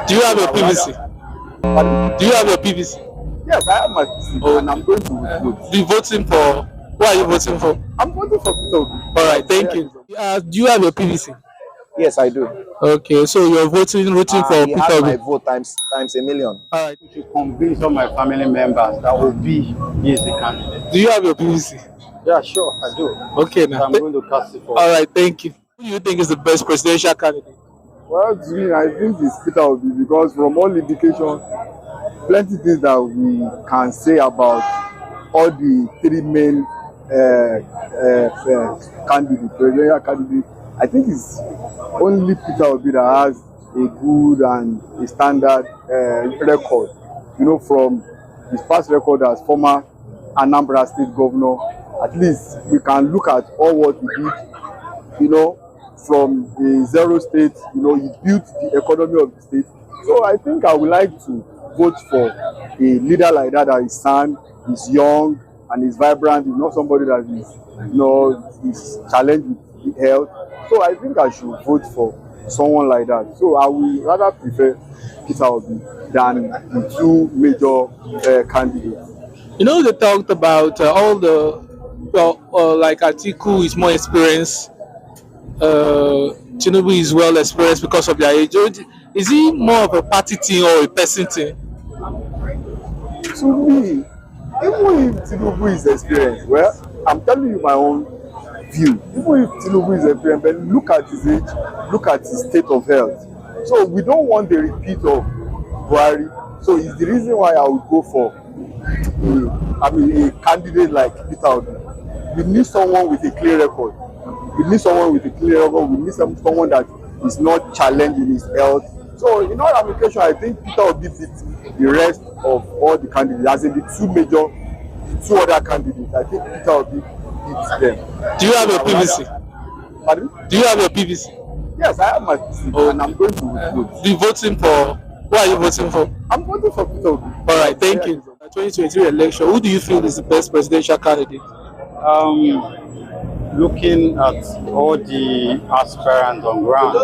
Do you have your PVC? Pardon? Do you have your PVC? Yes, I have my PVC, and I'm going to vote. Be voting for. Who are you voting for? I'm voting for Peter Obi. All right, thank you. Do you have your PVC? Yes, I do. Okay, so you're rooting for He Peter has my Obi. vote times a million. All right. To convince all my family members that Obi is the candidate. Do you have your PVC? Yeah, sure, I do. Okay, now. I'm going to cast it for. All right, thank you. Who do you think is the best presidential candidate? Well, to me, I think it's Peter Obi because from all indications, plenty things that we can say about all the three main candidates, presidential candidates. I think it's only Peter Obi that has a good and a standard record. You know, from his past record as former Anambra State governor, at least we can look at all what he did. You know, from a zero state, you know, he built the economy of the state. So I think I would like to vote for a leader like that is sound, is young, and is vibrant. He's not somebody that is, you know, is challenged with health. So I think I should vote for someone like that. So I will rather prefer Peter Obi than the two major candidates. You know, they talked about all the, like Atiku is more experienced. Tinubu is well experienced because of their age. Is he more of a party team or a person team? To me, even if Tinubu is experienced, well, I'm telling you my own view. Even if Tinubu is experienced, but look at his age, look at his state of health. So we don't want the repeat of Buhari. So it's the reason why I would go for a candidate like Peter Obi. We need someone with a clear record. We need someone with a clear record. We need someone that is not challenged in his health. So in all application, I think Peter Obi beats the rest of all the candidates. As in the two other candidates, I think Peter Obi beats them. Do you have your PVC? Pardon? Do you have your PVC? Yes, I have my PVC, and I'm going to vote. Be voting for. Who are you voting for? I'm voting for Peter Obi. All right, thank you. The 2023 election, who do you feel is the best presidential candidate? Looking at all the aspirants on ground,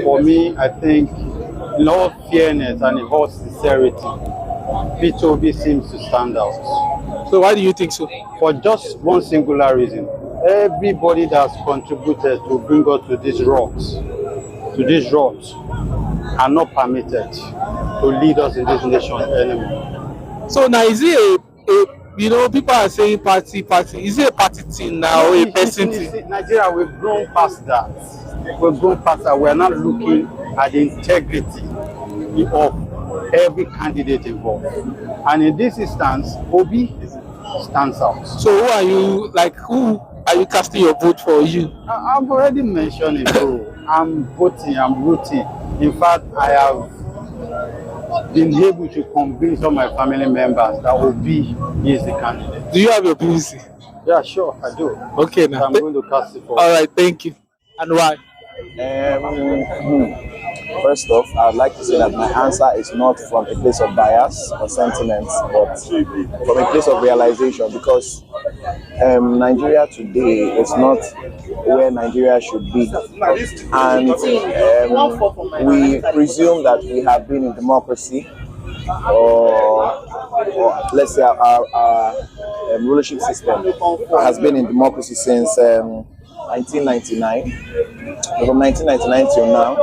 for me, I think, in all fairness and in all sincerity, Peter Obi seems to stand out. So why do you think so? For just one singular reason. Everybody that's contributed to bring us to these rocks, are not permitted to lead us in this nation anymore. So now is it you know, people are saying party. Is it a party team now or a person team? Nigeria, we've grown past that. We're not looking at the integrity of every candidate involved. And in this instance, Obi stands out. So who are you casting your vote for? I've already mentioned it, bro. I'm rooting. In fact, I have been able to convince all my family members that Obi is the candidate. Do you have your PVC? Yeah, sure, I do. Okay, now. I'm going to cast it for. All right, thank you. And why? First off, I'd like to say that my answer is not from a place of bias or sentiments, but from a place of realization, because Nigeria today is not where Nigeria should be. And we presume that we have been in democracy, or let's say our rulership system has been in democracy since 1999. From 1999 till now,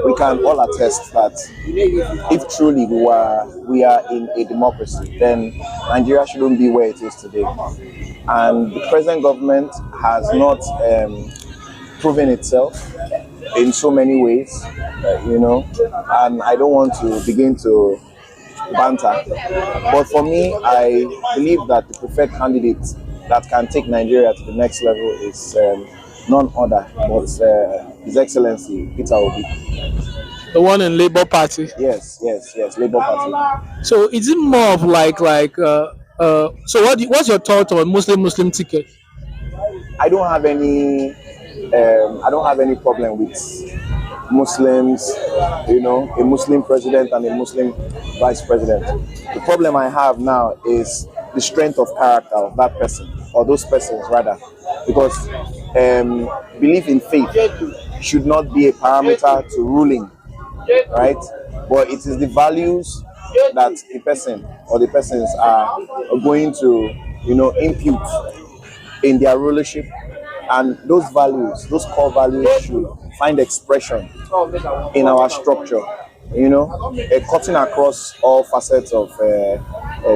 we can all attest that if truly we are in a democracy, then Nigeria shouldn't be where it is today. And the present government has not proven itself in so many ways, and I don't want to begin to banter. But for me, I believe that the preferred candidate that can take Nigeria to the next level is none other but His Excellency Peter Obi. The one in Labour Party? Yes, Labour Party. So is it more of so what's your thought on Muslim ticket? I don't have any problem with Muslims, a Muslim president and a Muslim vice president. The problem I have now is the strength of character of that person, or those persons rather, because belief in faith should not be a parameter to ruling, right? but it is the values that a person or the persons are going to, impute in their rulership, and those values, those core values, should find expression in our structure. Cutting across all facets of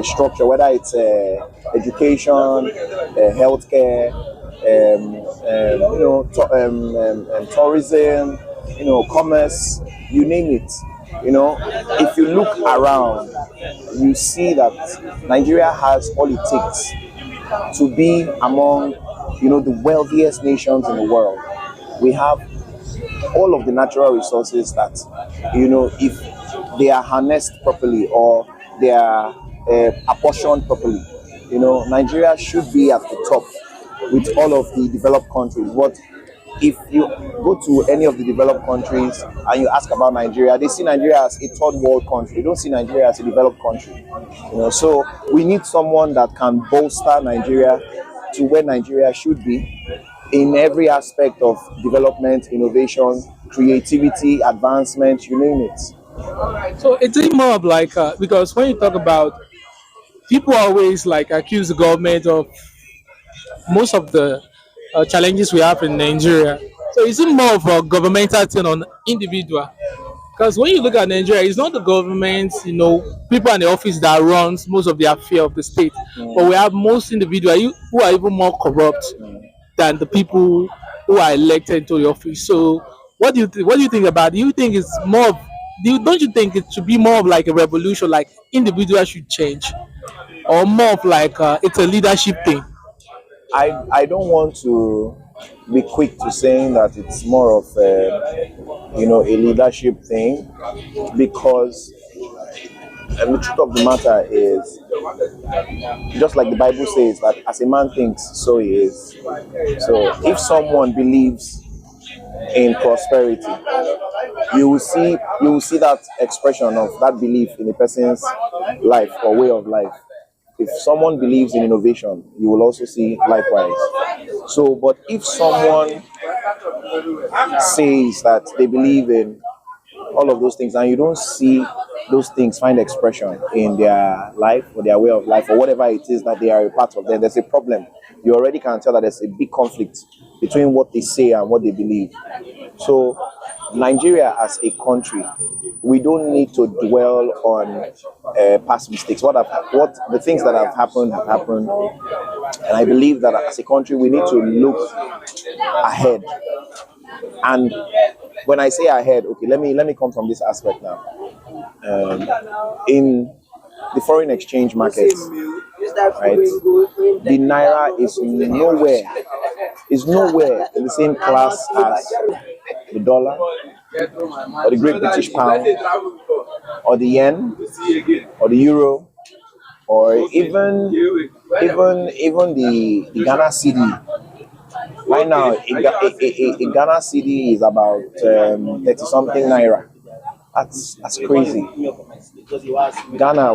structure, whether it's education, healthcare, tourism, commerce, you name it. If you look around, you see that Nigeria has all it takes to be among, the wealthiest nations in the world. We have all of the natural resources that, if they are harnessed properly or they are apportioned properly, Nigeria should be at the top with all of the developed countries. But if you go to any of the developed countries and you ask about Nigeria, they see Nigeria as a third world country. They don't see Nigeria as a developed country. So we need someone that can bolster Nigeria to where Nigeria should be in every aspect of development, innovation, creativity, advancement, you name it. So it's more of like because when you talk about people always like accuse the government of most of the challenges we have in Nigeria. So is it more of a governmental thing on individual? Because when you look at Nigeria, it's not the government, people in the office that runs most of the affair of the state, but we have most individuals who are even more corrupt than the people who are elected to the office. So what do you what do you think about it? Do you think it's more of don't you think it should be more of like a revolution, like individuals should change, or more of like it's a leadership thing? I don't want to be quick to saying that it's more of a leadership thing, because the truth of the matter is, just like the Bible says, that as a man thinks, so he is. So if someone believes in prosperity, you will see that expression of that belief in a person's life or way of life. If someone believes in innovation, you will also see likewise. So, but if someone says that they believe in all of those things and you don't see those things find expression in their life or their way of life or whatever it is that they are a part of, then there's a problem. You already can tell that there's a big conflict between what they say and what they believe. So, Nigeria as a country, we don't need to dwell on past mistakes. What the things that have happened, and I believe that as a country we need to look ahead. And when I say ahead, okay, let me come from this aspect now. In the foreign exchange markets, right, the naira is nowhere in the same class as the dollar, or the Great British Pound, or the yen, or the euro, or even the Ghana cedi. Right now, a Ghana cedi is about 30 something naira. That's crazy. Ghana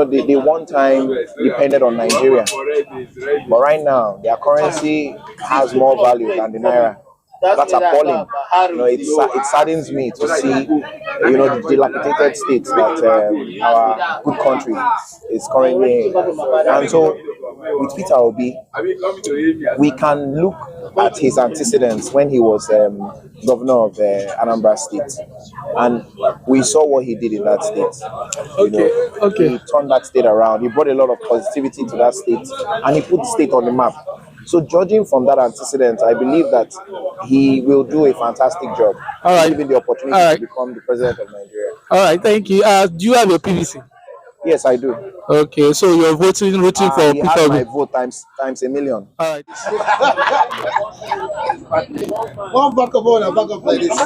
they one time depended on Nigeria, but right now their currency has more value than the naira. That's appalling. It saddens me to see, the dilapidated state that our good country is currently in. And so, with Peter Obi, we can look at his antecedents when he was governor of Anambra State, and we saw what he did in that state. Okay. He turned that state around. He brought a lot of positivity to that state, and he put the state on the map. So judging from that antecedent, I believe that he will do a fantastic job. All right. Given the opportunity to become the president of Nigeria. All right, thank you. Do you have your PVC? Yes, I do. Okay, so you're rooting for He Peter has my Obi. vote times a million. All right. One back up like this.